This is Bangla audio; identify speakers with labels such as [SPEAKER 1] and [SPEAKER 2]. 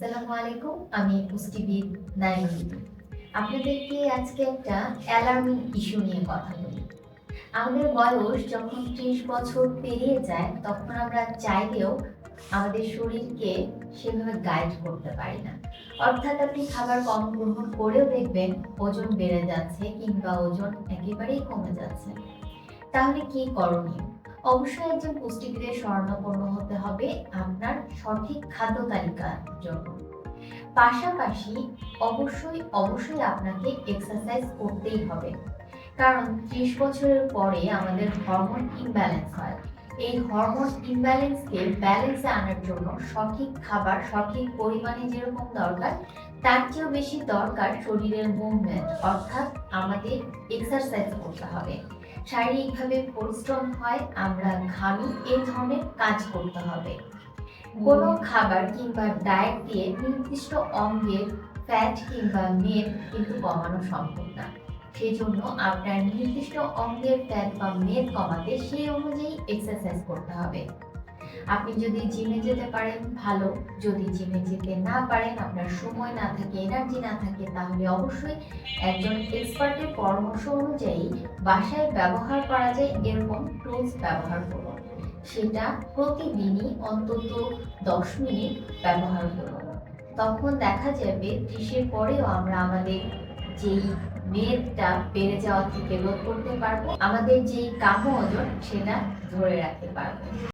[SPEAKER 1] আসসালামু আলাইকুম। আমি পুষ্টিবিদ নাইমুন। আপনাদেরকে আজকে একটা অ্যালার্মিং ইস্যু নিয়ে কথা বলি। আমাদের বয়স যখন ৩০ বছর পেরিয়ে যায়, তখন আমরা চাইলেও আমাদের শরীরকে সেভাবে গাইড করতে পারি না। অর্থাৎ আপনি খাবার কম গ্রহণ করেও দেখবেন ওজন বেড়ে যাচ্ছে কিংবা ওজন একেবারেই কমে যাচ্ছে। তাহলে কি করণীয়? অবশ্যই একজন পুষ্টিবিদের শরণাপন্ন হতে হবে আপনার সঠিক খাদ্য তালিকার জন্য। পাশাপাশি অবশ্যই আপনাকে এক্সারসাইজ করতেই হবে। কারণ ৩০ বছরের পরে আমাদের হরমোন ইমব্যালেন্স হয়। এই হরমোন ইমব্যালেন্সকে ব্যালেন্সে আনার জন্য সঠিক খাবার সঠিক পরিমাণে যেরকম দরকার, তার চেয়েও বেশি দরকার শরীরের মুভমেন্ট, অর্থাৎ আমাদের এক্সারসাইজ করতে হবে। শারীরিকভাবে পরিশ্রম হয়, আমরা ঘামি, এই ধরনের কাজ করতে হবে। কোনো খাবার কিংবা ডায়েট দিয়ে নির্দিষ্ট অঙ্গের ফ্যাট কিংবা মেদ কিন্তু কমানো সম্ভব না। সেজন্য আপনার নির্দিষ্ট অঙ্গের ফ্যাট বা মেদ কমাতে সেই অনুযায়ী এক্সারসাইজ করতে হবে। আপনি যদি জিমে যেতে পারেন ভালো, যদি জিমে যেতে না পারেন, আপনার সময় না থাকে, এনার্জি না থাকে, তাহলে অবশ্যই একজন এক্সপার্টের পরামর্শ অনুযায়ী বাসায় ব্যবহার করা যায় এরকম টুলস ব্যবহার করুন। সেটা প্রতিদিনই অন্তত ১০ মিনিট ব্যবহার করুন। তখন দেখা যাবে ৩০-এর পরেও আমরা আমাদের যেই মেদটা বেড়ে যাওয়া থেকে রোধ করতে পারবো, আমাদের যেই কাম্য ওজন সেটা ধরে রাখতে পারবো।